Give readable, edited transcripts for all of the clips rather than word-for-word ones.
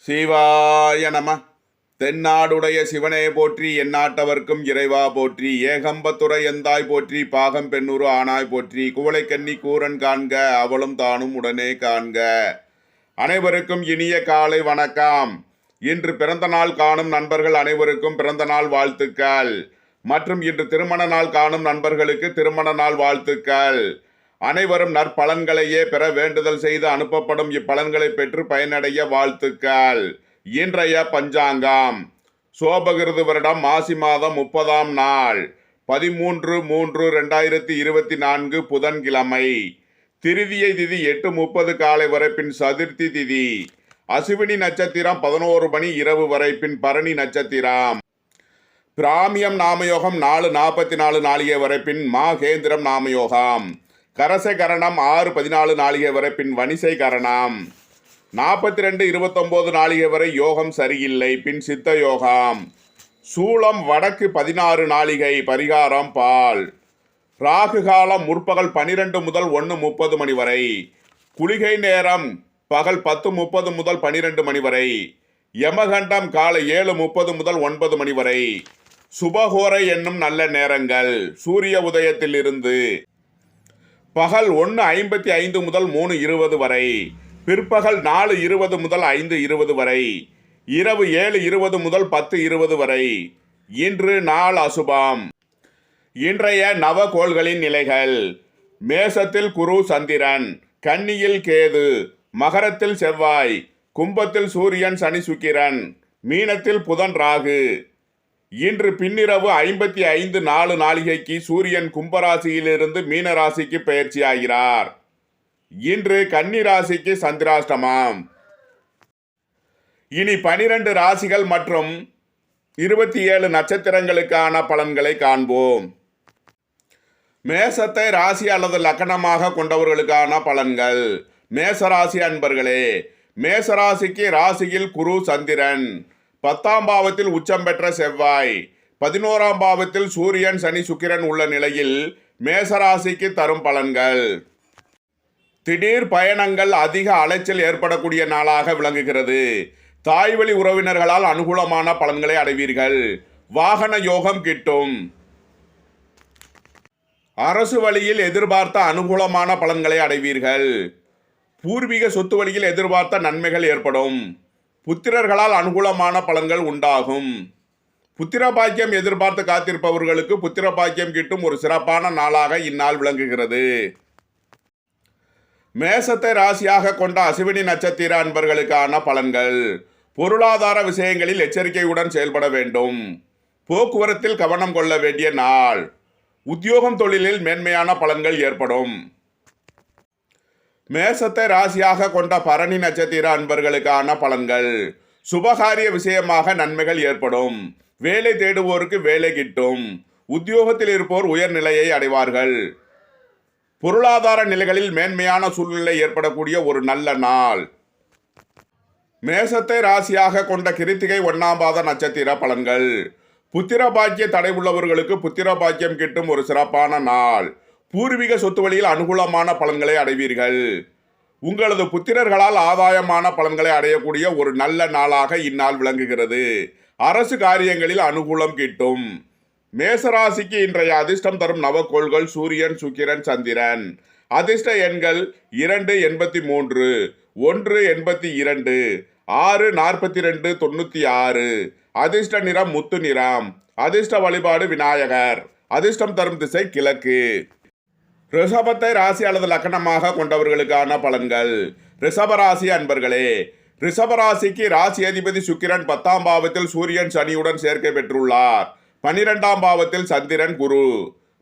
சிவாய நம. தென்னாடுடைய சிவனே போற்றி, எந்நாட்டவர்க்கும் இறைவா போற்றி, ஏகம்பத்துறை எந்தாய் போற்றி, பாகம் பெண்ணுரு ஆனாய் போற்றி, குவளைக்கண்ணி கூரன் காண்க, அவளும் தானும் உடனே காண்க. அனைவருக்கும் இனிய காலை வணக்கம். இன்று பிறந்த நாள் காணும் நண்பர்கள் அனைவருக்கும் பிறந்த நாள் வாழ்த்துக்கள். மற்றும் இன்று திருமண நாள் காணும் நண்பர்களுக்கு திருமண நாள் வாழ்த்துக்கள். அனைவரும் நற்பலன்களையே பெற வேண்டுதல் செய்து அனுப்பப்படும் இப்பலன்களை பெற்று பயனடைய வாழ்த்துக்கள். இன்றைய பஞ்சாங்கம் சோபகிருது வருடம் மாசி மாதம் 30ஆம் நாள் 13/3/2024 புதன்கிழமை. திருதியை திதி 8:30 காலை வரை, பின் சதுர்த்தி திதி. அசுவினி நட்சத்திரம் 11 மணி இரவு வரை, பின் பரணி நட்சத்திரம். பிராமியம் நாமயோகம் 4:44 நாளிகை வரை, பின் மாகேந்திரம் நாமயோகம். கரசை கரணம் 6:14 நாளிகை வரை, பின் வணிசை கரணம். 42:29 நாளிகை வரை யோகம் சரியில்லை, பின் சித்த யோகம். சூலம் வடக்கு 16 நாளிகை, பரிகாரம் பால். ராகு காலம் முற்பகல் 12 முதல் 1:30 மணி வரை. குளிகை நேரம் பகல் 10:30 முதல் 12 மணி வரை. யமகண்டம் காலை 7:30 முதல் 9 மணி வரை. சுபகோரை என்னும் நல்ல நேரங்கள் சூரிய உதயத்திலிருந்து பகல் 1:55 முதல் 3:20 வரை, பிற்பகல் 4:20 முதல் 5:20 வரை, இரவு 7:20 முதல் 10:20 வரை. இன்று நாள் அசுபம். இன்றைய நவகோள்களின் நிலைகள்: மேசத்தில் குரு சந்திரன், கன்னியில் கேது, மகரத்தில் செவ்வாய், கும்பத்தில் சூரியன் சனி சுக்கிரன், மீனத்தில் புதன் ராகு. இன்று பின்னிரவு 55:04 நாளிகைக்கு சூரியன் கும்பராசியிலிருந்து மீனராசிக்கு பெயர்ச்சியாகிறார். இன்று கன்னி ராசிக்கு சந்திராஷ்டமம். இனி 12 ராசிகள் மற்றும் 27 நட்சத்திரங்களுக்கான பலன்களை காண்போம். மேசத்தை ராசி அல்லது லக்கணமாக கொண்டவர்களுக்கான பலன்கள். மேசராசி அன்பர்களே, மேசராசிக்கு ராசியில் குரு சந்திரன், 10ஆம் பாவத்தில் உச்சம் பெற்ற செவ்வாய், 11ஆம் பாவத்தில் சூரியன் சனி சுக்கிரன் உள்ள நிலையில் மேசராசிக்கு தரும் பலன்கள். திடீர் பயணங்கள், அதிக அலைச்சல் ஏற்படக்கூடிய நாளாக விளங்குகிறது. தாய்வழி உறவினர்களால் அனுகூலமான பலன்களை அடைவீர்கள். வாகன யோகம் கிட்டும். அரசு வழியில் எதிர்பார்த்த அனுகூலமான பலன்களை அடைவீர்கள். பூர்வீக சொத்து வழியில் எதிர்பார்த்த நன்மைகள் ஏற்படும். புத்திரர்களால் அனுகூலமான பலன்கள் உண்டாகும். புத்திர பாக்கியம் எதிர்பார்த்து காத்திருப்பவர்களுக்கு புத்திர பாக்கியம் கிட்டும் ஒரு சிறப்பான நாளாக இந்நாள் விளங்குகிறது. மேசத்தை ராசியாக கொண்ட அசுவினி நட்சத்திர அன்பர்களுக்கான பலன்கள். பொருளாதார விஷயங்களில் எச்சரிக்கையுடன் செயல்பட வேண்டும். போக்குவரத்தில் கவனம் கொள்ள வேண்டிய நாள். உத்தியோகம் தொழிலில் மேன்மையான பலன்கள் ஏற்படும். மேசத்தை ராசியாக கொண்ட பரணி நட்சத்திர அன்பர்களுக்கான பலன்கள். சுபகாரிய விஷயமாக நன்மைகள் ஏற்படும். வேலை தேடுவோருக்கு வேலை கிட்டும். உத்தியோகத்தில் இருப்போர் உயர்நிலையை அடைவார்கள். பொருளாதார நிலைகளில் மேன்மையான சூழ்நிலை ஏற்படக்கூடிய ஒரு நல்ல நாள். மேசத்தை ராசியாக கொண்ட கிருத்திகை 1ஆம் பாத நட்சத்திர பலன்கள். புத்திர பாக்கிய தடை உள்ளவர்களுக்கு புத்திர பாக்கியம் கிட்டும் ஒரு சிறப்பான நாள். பூர்வீக சொத்து வழியில் அனுகூலமான பலன்களை அடைவீர்கள். உங்களது புத்திரர்களால் ஆதாயமான பலன்களை அடையக்கூடிய ஒரு நல்ல நாளாக இந்நாள் விளங்குகிறது. அரசு காரியங்களில் அனுகூலம் கிட்டும். மேசராசிக்கு இன்றைய அதிர்ஷ்டம் தரும் நவக்கோள்கள் சூரியன் சுக்கிரன் சந்திரன். அதிர்ஷ்ட எண்கள் 283, 182, 642, 96. அதிர்ஷ்ட நிறம் முத்து நிறம். அதிர்ஷ்ட வழிபாடு விநாயகர். அதிர்ஷ்டம் தரும் திசை கிழக்கு. ரிஷபத்தை ராசி அல்லது லக்கணமாக கொண்டவர்களுக்கான பலன்கள். ரிஷபராசி அன்பர்களே, ரிஷபராசிக்கு ராசி அதிபதி சுக்கிரன் 10ஆம் பாவத்தில் சூரியன் சனியுடன் சேர்க்கை பெற்றுள்ளார். 12ஆம் பாவத்தில் சந்திரன் குரு,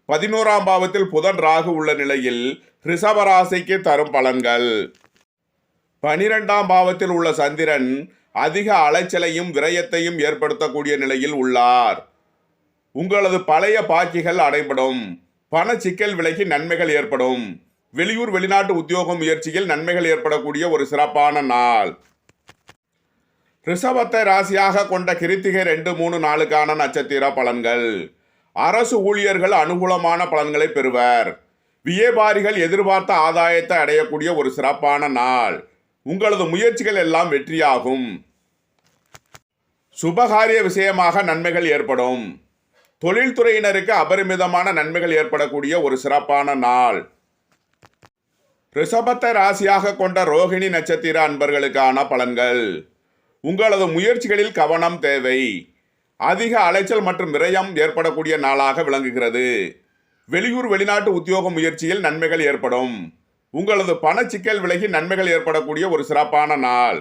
11ஆம் பாவத்தில் புதன் ராகு உள்ள நிலையில் ரிஷபராசிக்கு தரும் பலன்கள். 12ஆம் பாவத்தில் உள்ள சந்திரன் அதிக அலைச்சலையும் விரயத்தையும் ஏற்படுத்தக்கூடிய நிலையில் உள்ளார். உங்களது பழைய பாக்கிகள் அடைபடும். பண சிக்கல் விலகி நன்மைகள் ஏற்படும். வெளியூர் வெளிநாட்டு உத்தியோக முயற்சியில் நன்மைகள் ஏற்படக்கூடிய ஒரு சிறப்பான நாள். ரிஷபத்தை ராசியாக கொண்ட கிருத்திகை 2, 3 நாளுக்கான நட்சத்திர பலன்கள். அரசு ஊழியர்கள் அனுகூலமான பலன்களை பெறுவர். வியாபாரிகள் எதிர்பார்த்த ஆதாயத்தை அடையக்கூடிய ஒரு சிறப்பான நாள். உங்களது முயற்சிகள் எல்லாம் வெற்றியாகும். சுபகாரிய விஷயமாக நன்மைகள் ஏற்படும். தொழில்துறையினருக்கு அபரிமிதமான நன்மைகள் ஏற்படக்கூடிய ஒரு சிறப்பான நாள். ரிஷபத்தை ராசியாக கொண்ட ரோகிணி நட்சத்திர அன்பர்களுக்கான பலன்கள். உங்களது முயற்சிகளில் கவனம் தேவை. அதிக அலைச்சல் மற்றும் விரயம் ஏற்படக்கூடிய நாளாக விளங்குகிறது. வெளியூர் வெளிநாட்டு உத்தியோக முயற்சியில் நன்மைகள் ஏற்படும். உங்களது பணச்சிக்கல் விலகி நன்மைகள் ஏற்படக்கூடிய ஒரு சிறப்பான நாள்.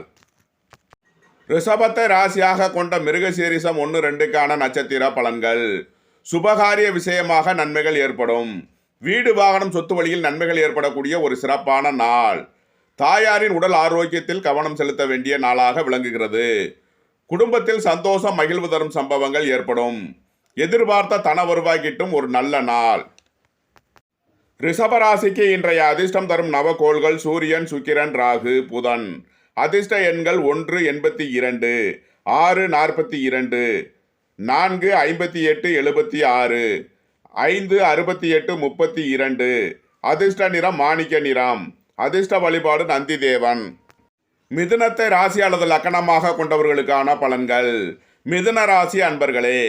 ரிஷபத்தை ராசியாக கொண்ட மிருகசீரிசம் 1-2க்கான நட்சத்திர பலன்கள். சுபகாரிய விஷயமாக நன்மைகள் ஏற்படும். வீடு வாகனம் சொத்து வழியில் நன்மைகள் ஏற்படக்கூடிய ஒரு சிறப்பான நாள். தாயாரின் உடல் ஆரோக்கியத்தில் கவனம் செலுத்த வேண்டிய நாளாக விளங்குகிறது. குடும்பத்தில் சந்தோஷம் மகிழ்வு தரும் சம்பவங்கள் ஏற்படும். எதிர்பார்த்த தன வருவாய் கிட்டும் ஒரு நல்ல நாள். ரிஷபராசிக்கு இன்றைய அதிர்ஷ்டம் தரும் நவகோள்கள் சூரியன், சுக்கிரன், ராகு, புதன். அதிர்ஷ்ட எண்கள் 1-82, 6-42, 4-58, 76, 5-68, 32. அதிர்ஷ்ட நிறம் மாணிக்க நிறம். அதிர்ஷ்ட வழிபாடு நந்தி தேவன். மிதுனத்தை ராசி அல்லது லக்கணமாக கொண்டவர்களுக்கான பலன்கள். மிதுன ராசி அன்பர்களே,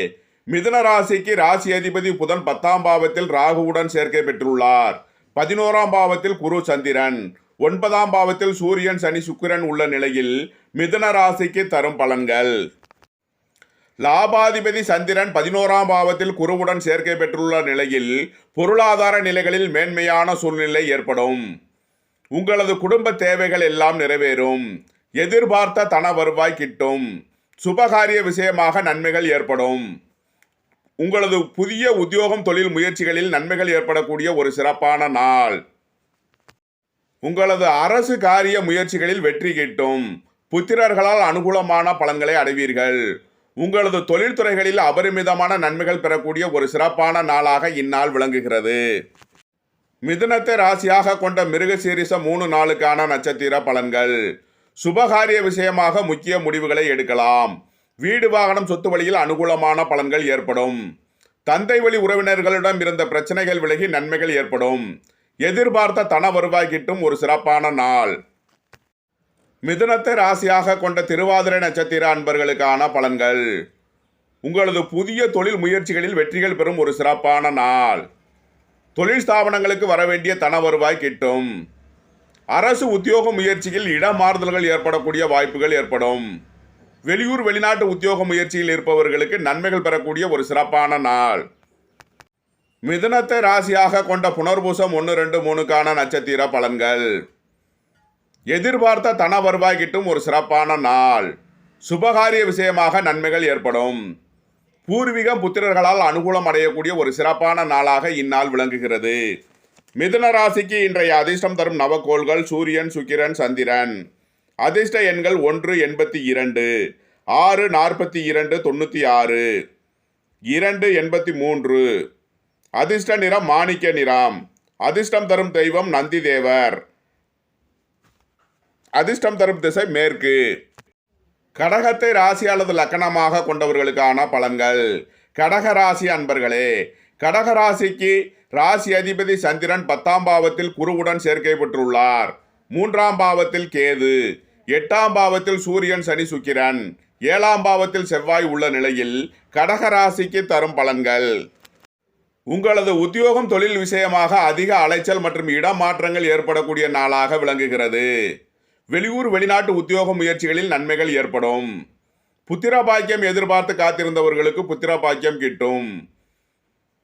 மிதுன ராசிக்கு ராசி அதிபதி புதன் 10ஆம் பாவத்தில் ராகுவுடன் சேர்க்கை பெற்றுள்ளார். 11ஆம் பாவத்தில் குரு சந்திரன், 9ஆம் பாவத்தில் சூரியன், சனி, சுக்கிரன் உள்ள நிலையில் மிதுன ராசிக்கு தரும் பலன்கள். லாபாதிபதி சந்திரன் 11ஆம் பாவத்தில் குருவுடன் சேர்க்கை பெற்றுள்ள நிலையில் பொருளாதார நிலைகளில் மேன்மையான சூழ்நிலை ஏற்படும். உங்களது குடும்ப தேவைகள் எல்லாம் நிறைவேறும். எதிர்பார்த்த தன வருவாய் கிட்டும். சுபகாரிய விஷயமாக நன்மைகள் ஏற்படும். உங்களது புதிய உத்தியோகம் தொழில் முயற்சிகளில் நன்மைகள் ஏற்படக்கூடிய ஒரு சிறப்பான நாள். உங்களது அரசு காரிய முயற்சிகளில் வெற்றி கிட்டும். புத்திரர்களால் அனுகூலமான பலன்களை அடைவீர்கள். உங்களது தொழில்துறைகளில் அபரிமிதமான நன்மைகள் பெறக்கூடிய ஒரு சிறப்பான நாளாக இந்நாள் விளங்குகிறது. மிதுனத்தை ராசியாக கொண்ட மிருகசீரிசம் 3-4க்கான நட்சத்திர பலன்கள். சுபகாரிய விஷயமாக முக்கிய முடிவுகளை எடுக்கலாம். வீடு வாகனம் சொத்து வழியில் அனுகூலமான பலன்கள் ஏற்படும். தந்தை வழி உறவினர்களிடம் இருந்த பிரச்சனைகள் விலகி நன்மைகள் ஏற்படும். எதிர்பார்த்த தன வருவாய் கிட்டும் ஒரு சிறப்பான நாள். மிதுனத்தை ராசியாக கொண்ட திருவாதிரை நட்சத்திர அன்பர்களுக்கான பலன்கள். உங்களது புதிய தொழில் முயற்சிகளில் வெற்றிகள் பெறும் ஒரு சிறப்பான நாள். தொழில் ஸ்தாபனங்களுக்கு வரவேண்டிய தன வருவாய் கிட்டும். அரசு உத்தியோக முயற்சியில் இடமாறுதல்கள் ஏற்படக்கூடிய வாய்ப்புகள் ஏற்படும். வெளியூர் வெளிநாட்டு உத்தியோக முயற்சியில் இருப்பவர்களுக்கு நன்மைகள் பெறக்கூடிய ஒரு சிறப்பான நாள். மிதுனத்தை ராசியாக கொண்ட புனர்பூசம் 1-2-3க்கான நட்சத்திர பலன்கள். எதிர்பார்த்த தன வருவாய் கிட்டும் ஒரு சிறப்பான நாள். சுபகாரிய விஷயமாக நன்மைகள் ஏற்படும். பூர்வீகம் புத்திரர்களால் அனுகூலம் அடையக்கூடிய ஒரு சிறப்பான நாளாக இந்நாள் விளங்குகிறது. மிதுன ராசிக்கு இன்றைய அதிர்ஷ்டம் தரும் நவகோள்கள் சூரியன், சுக்கிரன், சந்திரன். அதிர்ஷ்ட எண்கள் 1-82, 6-42, 96, 2-83. அதிர்ஷ்ட நிறம் மாணிக்க நிறம். அதிர்ஷ்டம் தரும் தெய்வம் நந்தி தேவர். அதிர்ஷ்டம் தரும் திசை மேற்கு. கடகத்தை ராசி அல்லது லக்கணமாக கொண்டவர்களுக்கான பலன்கள். கடக ராசி அன்பர்களே, கடக ராசிக்கு ராசி அதிபதி சந்திரன் 10ஆம் பாவத்தில் குருவுடன் சேர்க்கை பெற்றுள்ளார். 3ஆம் பாவத்தில் கேது, 8ஆம் பாவத்தில் சூரியன், சனி, சுக்கிரன், 7ஆம் பாவத்தில் செவ்வாய் உள்ள நிலையில் கடக ராசிக்கு தரும் பலன்கள். உங்களது உத்தியோகம் தொழில் விஷயமாக அதிக அலைச்சல் மற்றும் இடமாற்றங்கள் ஏற்படக்கூடிய நாளாக விளங்குகிறது. வெளியூர் வெளிநாட்டு உத்தியோக முயற்சிகளில் நன்மைகள் ஏற்படும். புத்திர பாக்கியம் எதிர்பார்த்து காத்திருந்தவர்களுக்கு புத்திர பாக்கியம் கிட்டும்.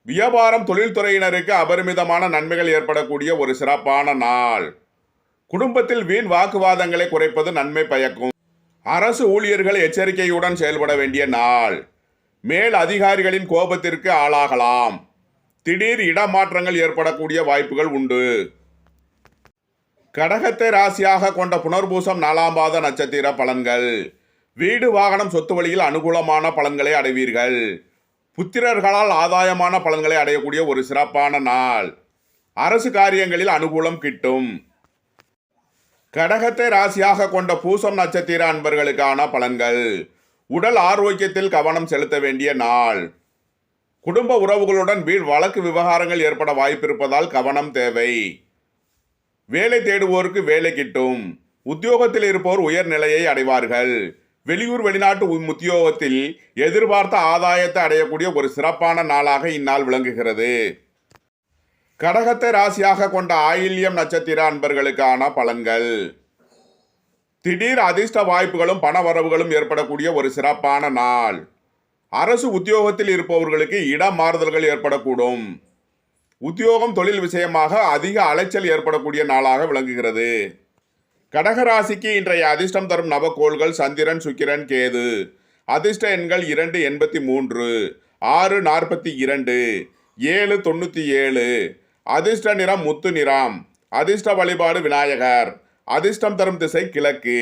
வியாபாரம் தொழில்துறையினருக்கு அபரிமிதமான நன்மைகள் ஏற்படக்கூடிய ஒரு சிறப்பான நாள். குடும்பத்தில் வீண் வாக்குவாதங்களை குறைப்பது நன்மை பயக்கும். அரசு ஊழியர்கள் எச்சரிக்கையுடன் செயல்பட வேண்டிய நாள். மேல் அதிகாரிகளின் கோபத்திற்கு ஆளாகலாம். திடீர் இடமாற்றங்கள் ஏற்படக்கூடிய வாய்ப்புகள் உண்டு. கடகத்தை ராசியாக கொண்ட புனர்பூசம் 4ஆம் பாத நட்சத்திர பலன்கள். வீடு வாகனம் சொத்து வழியில் அனுகூலமான பலன்களை அடைவீர்கள். புத்திரர்களால் ஆதாயமான பலன்களை அடையக்கூடிய ஒரு சிறப்பான நாள். அரசு காரியங்களில் அனுகூலம் கிட்டும். கடகத்தை ராசியாக கொண்ட பூசம் நட்சத்திர அன்பர்களுக்கான பலன்கள். உடல் ஆரோக்கியத்தில் கவனம் செலுத்த வேண்டிய நாள். குடும்ப உறவுகளுடன் வீண் வழக்கு விவகாரங்கள் ஏற்பட வாய்ப்பிருப்பதால் கவனம் தேவை. வேலை தேடுவோருக்கு வேலை கிட்டும். உத்தியோகத்தில் இருப்போர் உயர்நிலையை அடைவார்கள். வெளியூர் வெளிநாட்டு உத்தியோகத்தில் எதிர்பார்த்த ஆதாயத்தை அடையக்கூடிய ஒரு சிறப்பான நாளாக இந்நாள் விளங்குகிறது. கடகத்தை ராசியாக கொண்ட ஆயில்யம் நட்சத்திர அன்பர்களுக்கான பலன்கள். திடீர் அதிர்ஷ்ட வாய்ப்புகளும் பண வரவுகளும் ஏற்படக்கூடிய ஒரு சிறப்பான நாள். அரசு உத்தியோகத்தில் இருப்பவர்களுக்கு இடம் மாறுதல்கள் ஏற்படக்கூடும். உத்தியோகம் தொழில் விஷயமாக அதிக அலைச்சல் ஏற்படக்கூடிய நாளாக விளங்குகிறது. கடகராசிக்கு இன்றைய அதிர்ஷ்டம் தரும் நவக்கோள்கள் சந்திரன், சுக்கிரன், கேது. அதிர்ஷ்ட எண்கள் 283, 642, 797. அதிர்ஷ்ட நிறம் முத்து நிறம். அதிர்ஷ்ட வழிபாடு விநாயகர். அதிர்ஷ்டம் தரும் திசை கிழக்கு.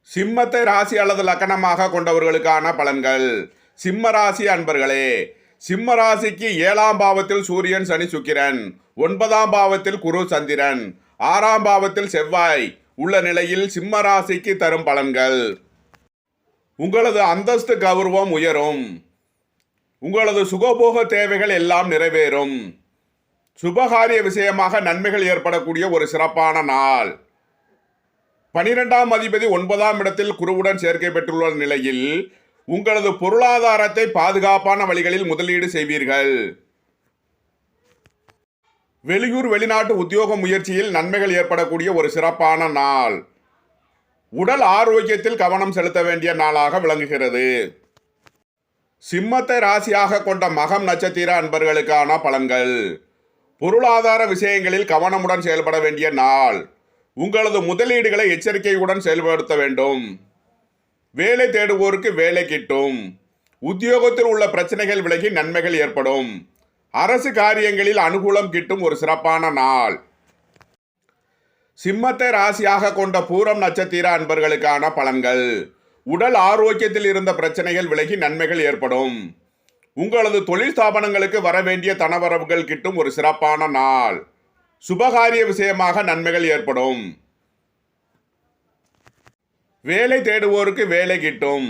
சிம்மத்தை ராசி அல்லது லக்கணமாக கொண்டவர்களுக்கான பலன்கள். சிம்ம ராசி அன்பர்களே, சிம்ம ராசிக்கு 7ஆம் பாவத்தில் சூரியன், சனி, சுக்கிரன், 9ஆம் பாவத்தில் குரு, சந்திரன், 6ஆம் பாவத்தில் செவ்வாய் உள்ள நிலையில் சிம்ம ராசிக்கு தரும் பலன்கள். உங்களது அந்தஸ்து கௌரவம் உயரும். உங்களது சுகபோக தேவைகள் எல்லாம் நிறைவேறும். சுபகாரிய விஷயமாக நன்மைகள் ஏற்படக்கூடிய ஒரு சிறப்பான நாள். 12ஆம் அதிபதி 9ஆம் இடத்தில் குருவுடன் சேர்க்கை பெற்றுள்ள நிலையில் உங்களது பொருளாதாரத்தை பாதுகாப்பான வழிகளில் முதலீடு செய்வீர்கள். வெளியூர் வெளிநாட்டு உத்தியோக முயற்சியில் நன்மைகள் ஏற்படக்கூடிய ஒரு சிறப்பான நாள். உடல் ஆரோக்கியத்தில் கவனம் செலுத்த வேண்டிய நாளாக விளங்குகிறது. சிம்மத்தை ராசியாக கொண்ட மகம் நட்சத்திர அன்பர்களுக்கான பலன்கள். பொருளாதார விஷயங்களில் கவனமுடன் செயல்பட வேண்டிய நாள். உங்களது முதலீடுகளை எச்சரிக்கையுடன் செயல்படுத்த வேண்டும். வேலை தேடுவோருக்கு வேலை கிட்டும். உத்தியோகத்தில் உள்ள பிரச்சனைகள் விலகி நன்மைகள் ஏற்படும். அரசு காரியங்களில் அனுகூலம் கிட்டும் ஒரு சிறப்பான நாள். சிம்மத்தை ராசியாக கொண்ட பூரம் நட்சத்திர அன்பர்களுக்கான பலன்கள். உடல் ஆரோக்கியத்தில் இருந்த பிரச்சனைகள் விலகி நன்மைகள் ஏற்படும். உங்களது தொழில் ஸ்தாபனங்களுக்கு வரவேண்டிய தனவரவுகள் கிட்டும் ஒரு சிறப்பான நாள். சுபகாரிய விஷயமாக நன்மைகள் ஏற்படும். வேலை தேடுவோருக்கு வேலை கிட்டும்.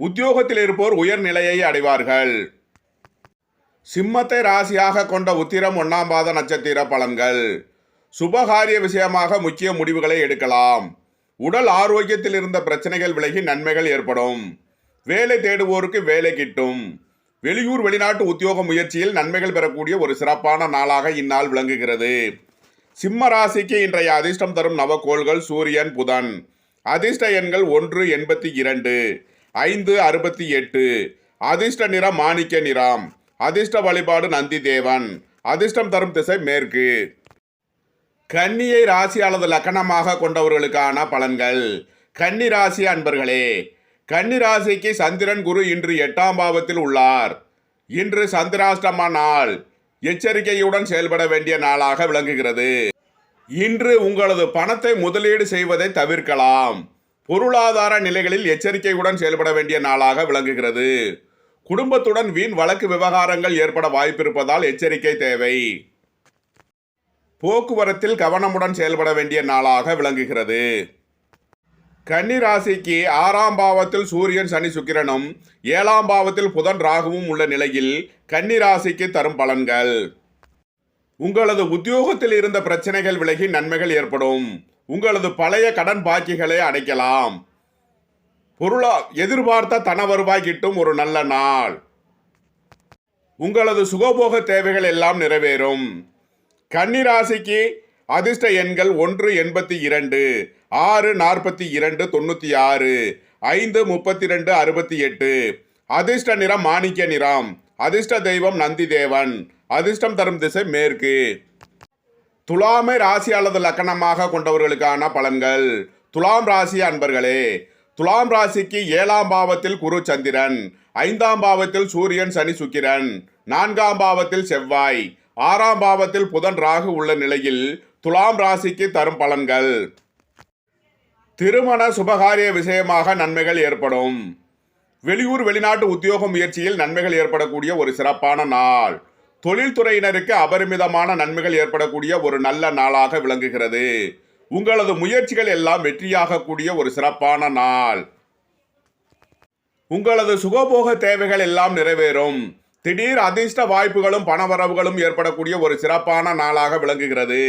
உத்தியோகத்தில் இருப்போர் உயர்நிலையை அடைவார்கள். சிம்மத்தை ராசியாக கொண்ட உத்திரம் 1ஆம் பாத நட்சத்திர பலன்கள். சுபகாரிய விஷயமாக முக்கிய முடிவுகளை எடுக்கலாம். உடல் ஆரோக்கியத்தில் இருந்த பிரச்சனைகள் விலகி நன்மைகள் ஏற்படும். வேலை தேடுவோருக்கு வேலை கிட்டும். வெளியூர் வெளிநாட்டு உத்தியோக முயற்சியில் நன்மைகள் பெறக்கூடிய ஒரு சிறப்பான நாளாக இந்நாள் விளங்குகிறது. சிம்ம ராசிக்கு இன்றைய அதிர்ஷ்டம் தரும் நவக்கோள்கள் சூரியன், புதன். அதிர்ஷ்ட எண்கள் 182, 568. அதிர்ஷ்ட நிறம் மாணிக்க நிறம். அதிர்ஷ்ட வழிபாடு நந்தி தேவன். அதிர்ஷ்டம் தரும் திசை மேற்கு. கன்னியை ராசி அல்லது லக்கணமாக கொண்டவர்களுக்கான பலன்கள். கன்னி ராசி அன்பர்களே, கன்னி ராசிக்கு சந்திரன், குரு இன்று 8ஆம் பாவத்தில் உள்ளார். இன்று சந்திராஷ்டம நாள். எச்சரிக்கையுடன் செயல்பட வேண்டிய நாளாக விளங்குகிறது. இன்று உங்களது பணத்தை முதலீடு செய்வதை தவிர்க்கலாம். பொருளாதார நிலைகளில் எச்சரிக்கையுடன் செயல்பட வேண்டிய நாளாக விளங்குகிறது. குடும்பத்துடன் வீண் வழக்கு விவகாரங்கள் ஏற்பட வாய்ப்பிருப்பதால் எச்சரிக்கை தேவை. போக்குவரத்தில் கவனமுடன் செயல்பட வேண்டிய நாளாக விளங்குகிறது. கன்னி ராசிக்கு 6ஆம் பாவத்தில் சூரியன், சனி, சுக்கிரனும் 7ஆம் பாவத்தில் புதன், ராகுவும் உள்ள நிலையில் கன்னி ராசிக்கு தரும் பலன்கள். உங்களது உத்தியோகத்தில் இருந்த பிரச்சனைகள் விலகி நன்மைகள் ஏற்படும். உங்களது பழைய கடன் பாக்கிகளை அடைக்கலாம். எதிர்பார்த்த தன வருவாய் கிட்டும் ஒரு நல்ல நாள். உங்களது சுகபோக தேவைகள் எல்லாம் நிறைவேறும். கன்னி ராசிக்கு அதிர்ஷ்ட எண்கள் 182, 642, 96, 532, 68. அதிர்ஷ்ட நிறம் மாணிக்க நிறம். அதிர்ஷ்ட தெய்வம் நந்தி தேவன். அதிர்ஷ்டம் தரும் திசை மேற்கு. துலாமை ராசி அல்லது லக்கணமாக கொண்டவர்களுக்கான பலன்கள். துலாம் ராசி அன்பர்களே, துலாம் ராசிக்கு 7ஆம் பாவத்தில் குரு, சந்திரன், 5ஆம் பாவத்தில் சூரியன், சனி, சுக்கிரன், 4ஆம் பாவத்தில் செவ்வாய், 6ஆம் பாவத்தில் புதன், ராகு உள்ள நிலையில் துலாம் ராசிக்கு தரும் பலன்கள். திருமண சுபகாரிய விஷயமாக நன்மைகள் ஏற்படும். வெளியூர் வெளிநாட்டு உத்தியோக முயற்சியில் நன்மைகள் ஏற்படக்கூடிய ஒரு சிறப்பான நாள். தொழில்துறையினருக்கு அபரிமிதமான நன்மைகள் ஏற்படக்கூடிய ஒரு நல்ல நாளாக விளங்குகிறது. உங்களது முயற்சிகள் எல்லாம் வெற்றியாகக்கூடிய ஒரு சிறப்பான நாள். உங்களது சுகபோக தேவைகள் எல்லாம் நிறைவேறும். திடீர் அதிர்ஷ்ட வாய்ப்புகளும் பணவரவுகளும் ஏற்படக்கூடிய ஒரு சிறப்பான நாளாக விளங்குகிறது.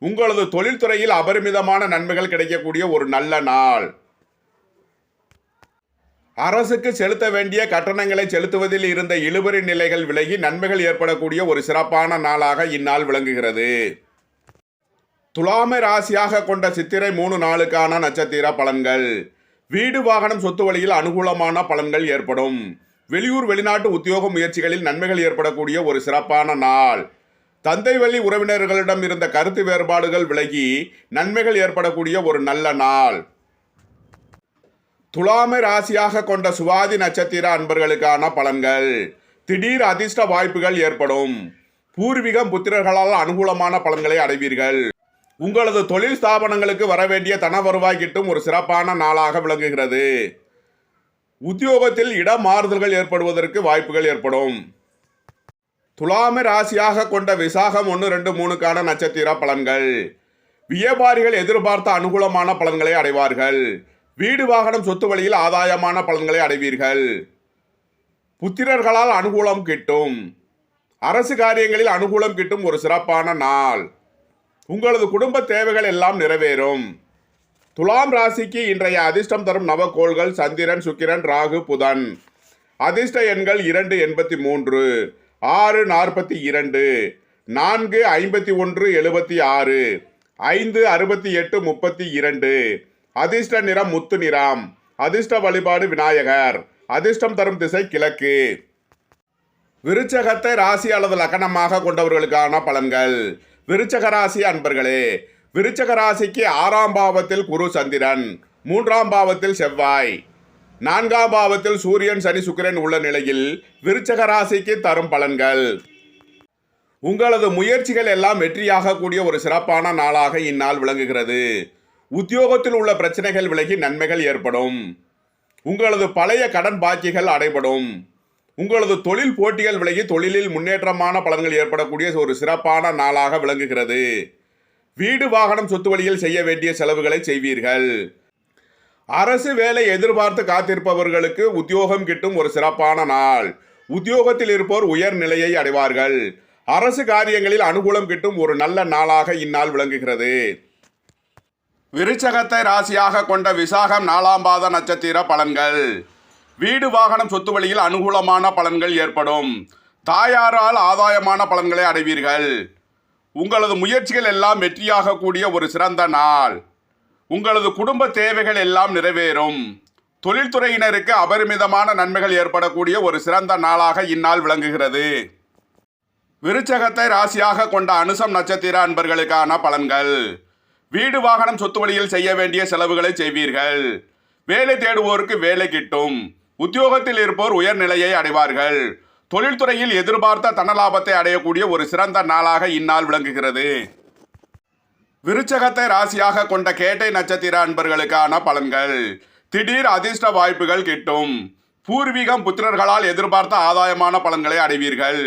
உங்களது தொழில்துறையில் அபரிமிதமான நன்மைகள் கிடைக்கக்கூடிய ஒரு நல்ல நாள். அரசுக்கு செலுத்த வேண்டிய கட்டணங்களை செலுத்துவதில் இருந்த இழுபறி நிலைகள் விலகி நன்மைகள் ஏற்படக்கூடிய ஒரு சிறப்பான நாளாக இந்நாள் விளங்குகிறது. துலாமை ராசியாக கொண்ட சித்திரை 3 நாளுக்கான நட்சத்திர பலன்கள். வீடு வாகனம் சொத்து வழியில் அனுகூலமான பலன்கள் ஏற்படும். வெளியூர் வெளிநாட்டு உத்தியோக முயற்சிகளில் நன்மைகள் ஏற்படக்கூடிய ஒரு சிறப்பான நாள். தந்தை வழி உறவினர்களிடம் இருந்த கருத்து வேறுபாடுகள் விலகி நன்மைகள் ஏற்படக்கூடிய ஒரு நல்ல நாள். துலாமை ராசியாக கொண்ட சுவாதி நட்சத்திர அன்பர்களுக்கான பலன்கள். திடீர் அதிர்ஷ்ட வாய்ப்புகள் ஏற்படும். பூர்வீகம் புத்திரர்களால் அனுகூலமான பலன்களை அடைவீர்கள். உங்களது தொழில் ஸ்தாபனங்களுக்கு வரவேண்டிய தன வருவாய் கிட்டும் ஒரு சிறப்பான நாளாக விளங்குகிறது. உத்தியோகத்தில் இட மாறுதல்கள் ஏற்படுவதற்கு வாய்ப்புகள் ஏற்படும். துலாமை ராசியாக கொண்ட விசாகம் 1, 2, 3க்கான நட்சத்திர பலன்கள். வியாபாரிகள் எதிர்பார்த்த அனுகூலமான பலன்களை அடைவார்கள். வீடு வாகனம் சொத்து வழியில் ஆதாயமான பலன்களை அடைவீர்கள். புத்திரர்களால் அனுகூலம் கிட்டும். அரசு காரியங்களில் அனுகூலம் கிட்டும் ஒரு சிறப்பான நாள். உங்களது குடும்ப தேவைகள் எல்லாம் நிறைவேறும். துலாம் ராசிக்கு இன்றைய அதிர்ஷ்டம் தரும் நவகோள்கள் சந்திரன், சுக்கிரன், ராகு, புதன். அதிர்ஷ்ட எண்கள் 2, 83, 6, 42, 4, 51, 76, 5, 68, 32. அதிர்ஷ்ட நிறம் முத்து நிறம். அதிர்ஷ்ட வழிபாடு விநாயகர். அதிர்ஷ்டம் தரும் திசை கிழக்கு. விருச்சகத்தை ராசி அல்லது லக்னமாக கொண்டவர்களுக்கான பலன்கள். விருச்சக ராசி அன்பர்களே, விருச்சக ராசிக்கு 6ஆம் பாவத்தில் குரு சந்திரன், 3ஆம் பாவத்தில் செவ்வாய், 4ஆம் பாவத்தில் சூரியன், சனி, சுக்கிரன் உள்ள நிலையில் விருச்சக ராசிக்கு தரும் பலன்கள். உங்களது முயற்சிகள் எல்லாம் வெற்றியாக கூடிய ஒரு சிறப்பான நாளாக இந்நாள் விளங்குகிறது. உத்தியோகத்தில் உள்ள பிரச்சனைகள் விலகி நன்மைகள் ஏற்படும். உங்களது பழைய கடன் பாக்கிகள் அடைபடும். உங்களது தொழில் போட்டிகள் விலகி தொழிலில் முன்னேற்றமான பலன்கள் ஏற்படக்கூடிய ஒரு சிறப்பான நாளாக விளங்குகிறது. வீடு வாகனம் சொத்து வழியில் செய்ய வேண்டிய செலவுகளை செய்வீர்கள். அரசு வேலை எதிர்பார்த்து காத்திருப்பவர்களுக்கு உத்தியோகம் கிட்டும் ஒரு சிறப்பான நாள். உத்தியோகத்தில் இருப்போர் உயர் நிலையை அடைவார்கள். அரசு காரியங்களில் அனுகூலம் கிட்டும் ஒரு நல்ல நாளாக இந்நாள் விளங்குகிறது. விருச்சகத்தை ராசியாக கொண்ட விசாகம் 4ஆம் பாத நட்சத்திர பலன்கள். வீடு வாகனம் சொத்து வழியில் அனுகூலமான பலன்கள் ஏற்படும். தாயாரால் ஆதாயமான பலன்களை அடைவீர்கள். உங்களது முயற்சிகள் எல்லாம் வெற்றியாக கூடிய ஒரு சிறந்த நாள். உங்களது குடும்ப தேவைகள் எல்லாம் நிறைவேறும். தொழில்துறையினருக்கு அபரிமிதமான நன்மைகள் ஏற்படக்கூடிய ஒரு சிறந்த நாளாக இந்நாள் விளங்குகிறது. விருச்சகத்தை ராசியாக கொண்ட அனுசம் நட்சத்திர அன்பர்களுக்கான பலன்கள். வீடு வாகனம் சொத்து வழியில் செய்ய வேண்டிய செலவுகளை செய்வீர்கள். வேலை தேடுவோருக்கு வேலை கிட்டும். உத்தியோகத்தில் இருப்போர் உயர்நிலையை அடைவார்கள். தொழில்துறையில் எதிர்பார்த்த தனலாபத்தை அடையக்கூடிய ஒரு சிறந்த நாளாக இந்நாள் விளங்குகிறது. விருச்சகத்தை ராசியாக கொண்ட கேட்டை நட்சத்திர அன்பர்களுக்கான பலன்கள். திடீர் அதிர்ஷ்ட வாய்ப்புகள் கிட்டும். பூர்வீகம் புத்திரர்களால் எதிர்பார்த்த ஆதாயமான பலன்களை அடைவீர்கள்.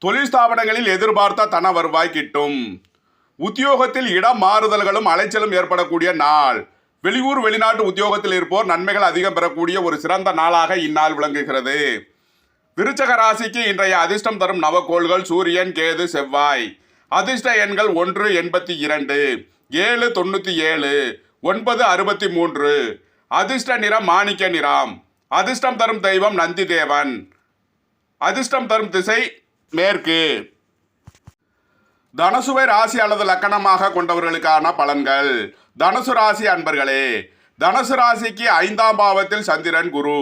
தொழில் ஸ்தாபனங்களில் எதிர்பார்த்த தன வருவாய் கிட்டும். உத்தியோகத்தில் இடம் மாறுதல்களும் அலைச்சலும் ஏற்படக்கூடிய நாள். வெளியூர் வெளிநாட்டு உத்தியோகத்தில் இருப்போர் நன்மைகள் அதிகம் பெறக்கூடிய ஒரு சிறந்த நாளாக இந்நாள் விளங்குகிறது. விருச்சக ராசிக்கு இன்றைய அதிர்ஷ்டம் தரும் நவகோள்கள் சூரியன், கேது, செவ்வாய். அதிர்ஷ்ட எண்கள் 1, 82, 7, 97, 9, 63. அதிர்ஷ்ட நிறம் மாணிக்க நிறம். அதிர்ஷ்டம் தரும் தெய்வம் நந்தி தேவன். அதிர்ஷ்டம் தரும் திசை மேற்கு. தனுசுவை ராசி அல்லது லக்கணமாக கொண்டவர்களுக்கான பலன்கள். தனுசு ராசி அன்பர்களே, தனுசு ராசிக்கு 5ஆம் பாவத்தில் சந்திரன், குரு,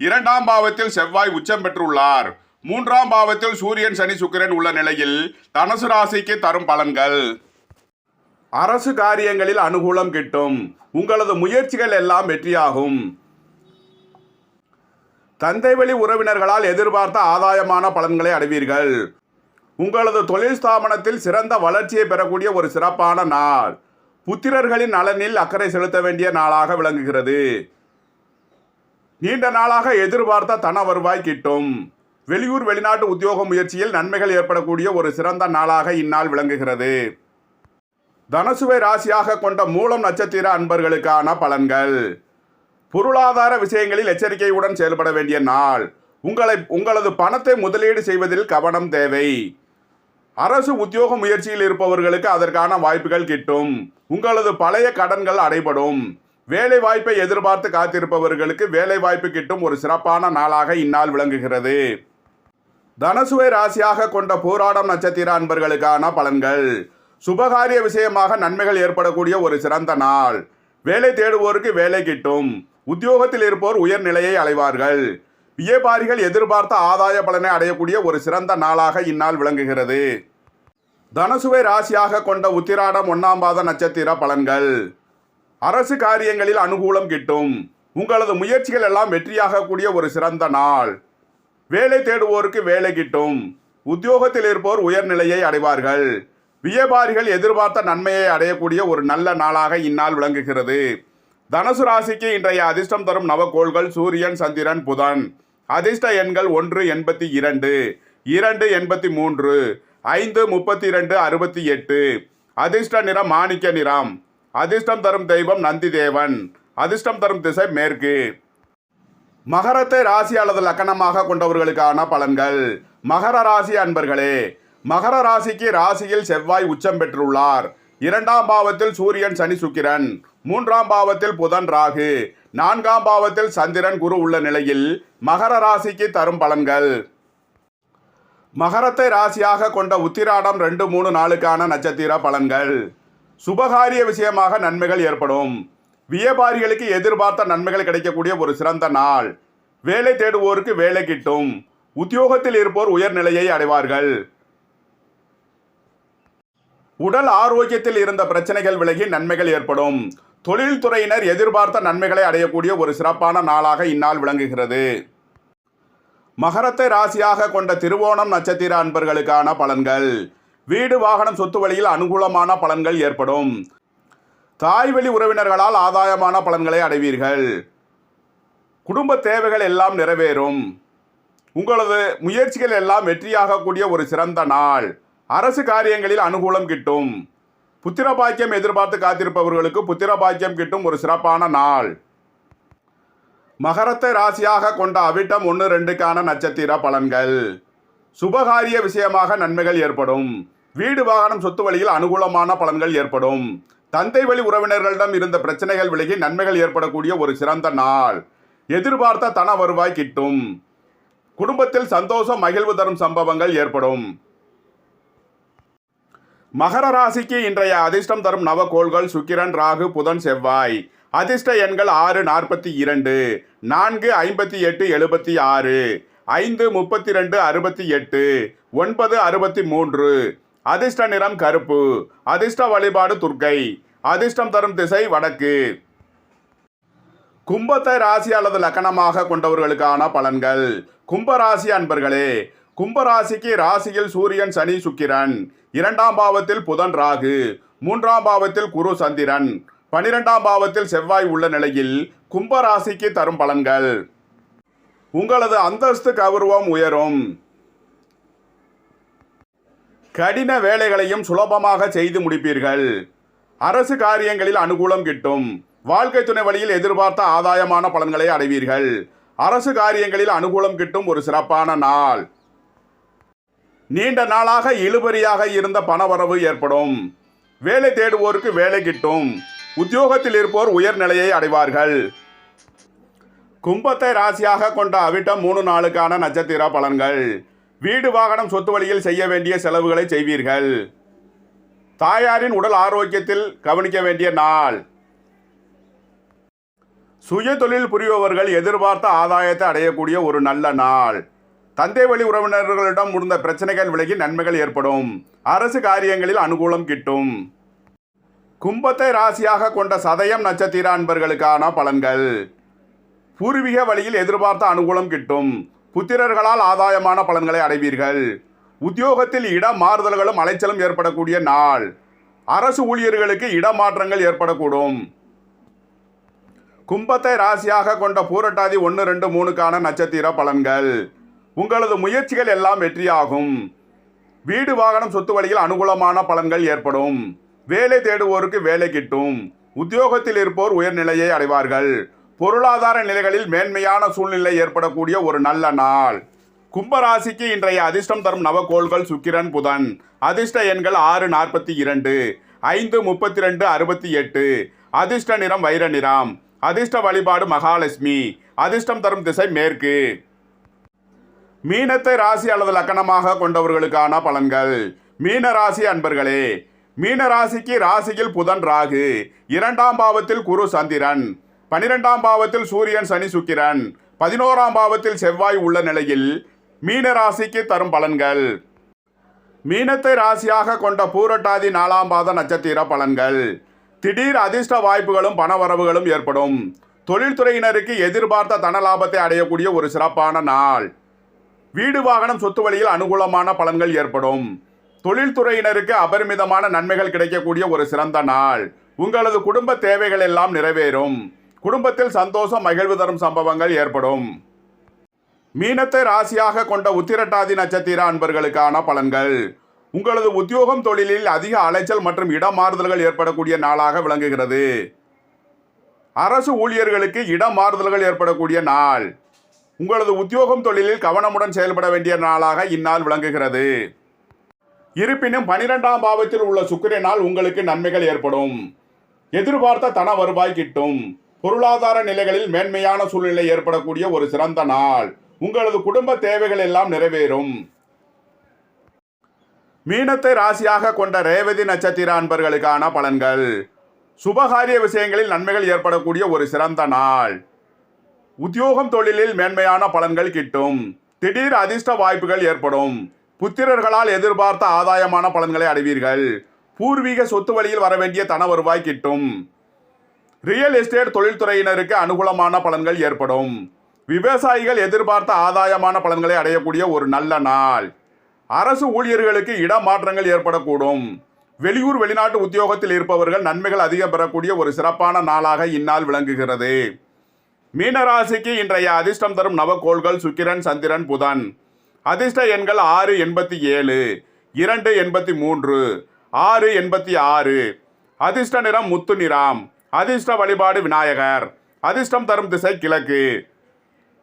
2ஆம் பாவத்தில் செவ்வாய் உச்சம் பெற்றுள்ளார். 3ஆம் பாவத்தில் சூரியன், சனி, சுக்கிரன் உள்ள நிலையில் தனுசு ராசிக்கு தரும் பலன்கள். அரசு காரியங்களில் அனுகூலம் கிட்டும். உங்களது முயற்சிகள் எல்லாம் வெற்றியாகும். தந்தை வழி உறவினர்களால் எதிர்பார்த்த ஆதாயமான பலன்களை அடைவீர்கள். உங்களது தொழில் ஸ்தாபனத்தில் சிறந்த வளர்ச்சியை பெறக்கூடிய ஒரு சிறப்பான நாள். புத்திரர்களின் நலனில் அக்கறை செலுத்த வேண்டிய நாளாக விளங்குகிறது. நீண்ட நாளாக எதிர்பார்த்த தன வருவாய் கிட்டும். வெளியூர் வெளிநாட்டு உத்தியோக முயற்சியில் நன்மைகள் ஏற்படக்கூடிய ஒரு சிறந்த நாளாக இந்நாள் விளங்குகிறது. தனுசுவை ராசியாக கொண்ட மூலம் நட்சத்திர அன்பர்களுக்கான பலன்கள். பொருளாதார விஷயங்களில் எச்சரிக்கையுடன் செயல்பட வேண்டிய நாள். உங்களது பணத்தை முதலீடு செய்வதில் கவனம் தேவை. அரசு உத்தியோக முயற்சியில் இருப்பவர்களுக்கு அதற்கான வாய்ப்புகள் கிட்டும். உங்களது பழைய கடன்கள் அடைபடும். வேலை வாய்ப்பை எதிர்பார்த்து காத்திருப்பவர்களுக்கு வேலை வாய்ப்பு கிட்டும் ஒரு சிறப்பான நாளாக இந்நாள் விளங்குகிறது. தனுசுவை ராசியாக கொண்ட பூராடம் நட்சத்திர அன்பர்களுக்கான பலன்கள். சுபகாரிய விஷயமாக நன்மைகள் ஏற்படக்கூடிய ஒரு சிறந்த நாள். வேலை தேடுவோருக்கு வேலை கிட்டும். உத்தியோகத்தில் இருப்போர் உயர்நிலையை அடைவார்கள். வியாபாரிகள் எதிர்பார்த்த ஆதாய பலனை அடையக்கூடிய ஒரு சிறந்த நாளாக இந்நாள் விளங்குகிறது. தனுசுவை ராசியாக கொண்ட உத்திராடம் 1ஆம் பாத நட்சத்திர பலன்கள். அரசு காரியங்களில் அனுகூலம் கிட்டும். உங்களது முயற்சிகள் எல்லாம் வெற்றியாக கூடிய ஒரு சிறந்த நாள். வேலை தேடுவோருக்கு வேலை கிட்டும். உத்தியோகத்தில் இருப்போர் உயர்நிலையை அடைவார்கள். வியாபாரிகள் எதிர்பார்த்த நன்மையை அடையக்கூடிய ஒரு நல்ல நாளாக இந்நாள் விளங்குகிறது. தனுசு ராசிக்கு இன்றைய அதிர்ஷ்டம் தரும் நவகோள்கள் சூரியன், சந்திரன், புதன். அதிர்ஷ்ட எண்கள் 1 82, 2 83, 5 32 68. அதிர்ஷ்ட நிறம் மாணிக்க நிறம். அதிர்ஷ்டம் தரும் தெய்வம் நந்தி தேவன். அதிர்ஷ்டம் தரும் திசை மேற்கு. மகரத்தை ராசி அல்லது லக்கணமாக கொண்டவர்களுக்கான பலன்கள். மகர ராசி அன்பர்களே, மகர ராசிக்கு ராசியில் செவ்வாய் உச்சம் பெற்றுள்ளார். 2ஆம் பாவத்தில் சூரியன், சனி, சுக்கிரன். 3ஆம் பாவத்தில் புதன், ராகு. 4ஆம் பாவத்தில் சந்திரன், குரு உள்ள நிலையில் மகர ராசிக்கு தரும் பலன்கள். மகரத்தை ராசியாக கொண்ட உத்திராடம் 2, 3, 4க்கான நட்சத்திர பலன்கள். சுபகாரிய விஷயமாக நன்மைகள் ஏற்படும். வியாபாரிகளுக்கு எதிர்பார்த்த நன்மைகள் கிடைக்கக்கூடிய ஒரு சிறந்த நாள். வேலை தேடுவோருக்கு வேலை கிட்டும். உத்தியோகத்தில் இருப்போர் உயர்நிலையை அடைவார்கள். உடல் ஆரோக்கியத்தில் இருந்த பிரச்சனைகள் விலகி நன்மைகள் ஏற்படும். தொழில்துறையினர் எதிர்பார்த்த நன்மைகளை அடையக்கூடிய ஒரு சிறப்பான நாளாக இந்நாள் விளங்குகிறது. மகரத்தை ராசியாக கொண்ட திருவோணம் நட்சத்திர அன்பர்களுக்கான பலன்கள். வீடு, வாகனம், சொத்து வழியில் அனுகூலமான பலன்கள் ஏற்படும். தாய்வழி உறவினர்களால் ஆதாயமான பலன்களை அடைவீர்கள். குடும்ப தேவைகள் எல்லாம் நிறைவேறும். உங்களது முயற்சிகள் எல்லாம் வெற்றியாக கூடிய ஒரு சிறந்த நாள். அரசு காரியங்களில் அனுகூலம் கிட்டும். புத்திர பாக்கியம் எதிர்பார்த்து காத்திருப்பவர்களுக்கு புத்திர பாக்கியம் கிட்டும் ஒரு சிறப்பான நாள். மகரத்தை ராசியாக கொண்ட அவிட்டம் 1, 2க்கான நட்சத்திர பலன்கள். சுபகாரிய விஷயமாக நன்மைகள் ஏற்படும். வீடு, வாகனம், சொத்து வழியில் அனுகூலமான பலன்கள் ஏற்படும். தந்தை வழி உறவினர்களிடம் இருந்த பிரச்சனைகள் விலகி நன்மைகள் ஏற்படக்கூடிய ஒரு சிறந்த நாள். எதிர்பார்த்த தன வருவாய் கிட்டும். குடும்பத்தில் சந்தோஷம், மகிழ்வு தரும் சம்பவங்கள் ஏற்படும். மகர ராசிக்கு இன்றைய அதிர்ஷ்டம் தரும் நவகோள்கள் சுக்கிரன், ராகு, புதன், செவ்வாய். அதிர்ஷ்ட எண்கள் 6 42, 4 58 76, 5 32 68, 9 63. அதிர்ஷ்ட நிறம் கருப்பு. அதிர்ஷ்ட வழிபாடு துர்க்கை. அதிர்ஷ்டம் தரும் திசை வடக்கு. கும்பத்தை ராசி அல்லது லக்கணமாக கொண்டவர்களுக்கான பலன்கள். கும்பராசி அன்பர்களே, கும்பராசிக்கு ராசியில் சூரியன், சனி, சுக்கிரன். 2ஆம் பாவத்தில் புதன், ராகு. 3ஆம் பாவத்தில் குரு, சந்திரன். 12ஆம் பாவத்தில் செவ்வாய் உள்ள நிலையில் கும்பராசிக்கு தரும் பலன்கள். உங்களது அந்தஸ்து, கௌரவம் உயரும். கடின வேலைகளையும் சுலபமாக செய்து முடிப்பீர்கள். அரசு காரியங்களில் அனுகூலம் கிட்டும். வாழ்க்கை துணை வழியில் எதிர்பார்த்த ஆதாயமான பலன்களை அடைவீர்கள். அரசு காரியங்களில் அனுகூலம் கிட்டும் ஒரு சிறப்பான நாள். நீண்ட நாளாக இழுபறியாக இருந்த பணவரவு ஏற்படும். வேலை தேடுவோருக்கு வேலை கிட்டும். உத்தியோகத்தில் இருப்போர் உயர்நிலையை அடைவார்கள். கும்பத்தை ராசியாக கொண்ட அவிட்டம் 3, 4க்கான நட்சத்திர பலன்கள். வீடு, வாகனம், சொத்து வழியில் செய்ய வேண்டிய செலவுகளை செய்வீர்கள். தாயாரின் உடல் ஆரோக்கியத்தில் கவனிக்க வேண்டிய நாள். சுய தொழில் புரிபவர்கள் எதிர்பார்த்த ஆதாயத்தை அடையக்கூடிய ஒரு நல்ல நாள். தந்தை வழி உறவினர்களிடம் இருந்த பிரச்சனைகள் விலகி நன்மைகள் ஏற்படும். அரசு காரியங்களில் அனுகூலம் கிட்டும். கும்பத்தை ராசியாக கொண்ட சதயம் நட்சத்திர அன்பர்களுக்கான பலன்கள். பூர்வீக வழியில் எதிர்பார்த்த அனுகூலம் கிட்டும். புத்திரர்களால் ஆதாயமான பலன்களை அடைவீர்கள். உத்தியோகத்தில் இடம் மாறுதல்களும் அலைச்சலும் ஏற்படக்கூடிய நாள். அரசு ஊழியர்களுக்கு இடமாற்றங்கள் ஏற்படக்கூடும். கும்பத்தை ராசியாக கொண்ட பூரட்டாதி 1, 2, 3க்கான நட்சத்திர பலன்கள். உங்களது முயற்சிகள் எல்லாம் வெற்றியாகும். வீடு, வாகனம், சொத்து வழியில் அனுகூலமான பலன்கள் ஏற்படும். வேலை தேடுவோருக்கு வேலை கிட்டும். உத்தியோகத்தில் இருப்போர் உயர்நிலையை அடைவார்கள். பொருளாதார நிலைகளில் மேன்மையான சூழ்நிலை ஏற்படக்கூடிய ஒரு நல்ல நாள். கும்பராசிக்கு இன்றைய அதிர்ஷ்டம் தரும் நவகோள்கள் சுக்கிரன், புதன். அதிர்ஷ்ட எண்கள் 6 42, 5 32 68, அதிர்ஷ்ட நிறம் வைர நிறம். அதிர்ஷ்ட வழிபாடு மகாலட்சுமி. அதிர்ஷ்டம் தரும் திசை மேற்கு. மீனத்தை ராசி அல்லது லக்கணமாக கொண்டவர்களுக்கான பலன்கள். மீன ராசி அன்பர்களே, மீன ராசிக்கு ராசியில் புதன் ராகு, 2ஆம் பாவத்தில் குரு சந்திரன், 12ஆம் பாவத்தில் சூரியன் சனி சுக்கிரன், 11ஆம் பாவத்தில் செவ்வாய் உள்ள நிலையில் மீன ராசிக்கு தரும் பலன்கள். மீனத்தை ராசியாக கொண்ட பூரட்டாதி 4ஆம் பாத நட்சத்திர பலன்கள். திடீர் அதிர்ஷ்ட வாய்ப்புகளும் பணவரவுகளும் ஏற்படும். தொழில்துறையினருக்கு எதிர்பார்த்த தன லாபத்தை அடையக்கூடிய ஒரு சிறப்பான நாள். வீடு வாகனம் சொத்து வழியில் அனுகூலமான பலன்கள் ஏற்படும். தொழில்துறையினருக்கு அபரிமிதமான நன்மைகள் கிடைக்கக்கூடிய ஒரு சிறந்த நாள். உங்களது குடும்ப தேவைகள் எல்லாம் நிறைவேறும். குடும்பத்தில் சந்தோஷம் மகிழ்வு தரும் சம்பவங்கள் ஏற்படும். மீனத்தை ராசியாக கொண்ட உத்திரட்டாதி நட்சத்திர அன்பர்களுக்கான பலன்கள். உங்களது உத்தியோகம் தொழிலில் அதிக அலைச்சல் மற்றும் இடமாறுதல்கள் ஏற்படக்கூடிய நாளாக விளங்குகிறது. அரசு ஊழியர்களுக்கு இடமாறுதல்கள் ஏற்படக்கூடிய நாள். உங்களது உத்தியோகம் தொழிலில் கவனமுடன் செயல்பட வேண்டிய நாளாக இந்நாள் விளங்குகிறது. இருப்பினும் 12ஆம் பாவத்தில் உள்ள சுக்கிரனால் உங்களுக்கு நன்மைகள் ஏற்படும். எதிர்பார்த்த தன வருவாய் கிட்டும். பொருளாதார நிலைகளில் மேன்மையான சூழ்நிலை ஏற்படக்கூடிய ஒரு சிறந்த நாள். உங்களது குடும்ப தேவைகள் எல்லாம் நிறைவேறும். மீனத்தை ராசியாக கொண்ட ரேவதி நட்சத்திர அன்பர்களுக்கான பலன்கள். சுபகாரிய விஷயங்களில் நன்மைகள் ஏற்படக்கூடிய ஒரு சிறந்த நாள். உத்தியோகம் தொழிலில் மேன்மையான பலன்கள் கிட்டும். திடீர் அதிர்ஷ்ட வாய்ப்புகள் ஏற்படும். புத்திரர்களால் எதிர்பார்த்த ஆதாயமான பலன்களை அடைவீர்கள். பூர்வீக சொத்து வழியில் வரவேண்டிய தன வருவாய் கிட்டும். ரியல் எஸ்டேட் தொழில்துறையினருக்கு அனுகூலமான பலன்கள் ஏற்படும். விவசாயிகள் எதிர்பார்த்த ஆதாயமான பலன்களை அடையக்கூடிய ஒரு நல்ல நாள். அரசு ஊழியர்களுக்கு இடமாற்றங்கள் ஏற்படக்கூடும். வெளியூர் வெளிநாட்டு உத்தியோகத்தில் இருப்பவர்கள் நன்மைகள் அதிகம் பெறக்கூடிய ஒரு சிறப்பான நாளாக இந்நாள் விளங்குகிறது. மீனராசிக்கு இன்றைய அதிர்ஷ்டம் தரும் நவக்கோள்கள் சுக்கிரன் சந்திரன் புதன். அதிர்ஷ்ட எண்கள் 687, 283, 686. அதிர்ஷ்ட நிறம் முத்து நிறம். அதிர்ஷ்ட வழிபாடு விநாயகர். அதிர்ஷ்டம் தரும் திசை கிழக்கு.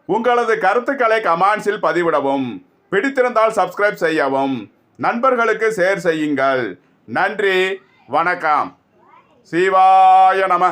உங்களது கருத்துக்களை கமெண்ட்ஸில் பதிவிடவும். பிடித்திருந்தால் சப்ஸ்கிரைப் செய்யவும். நண்பர்களுக்கு ஷேர் செய்யுங்கள். நன்றி, வணக்கம். சிவாய நம.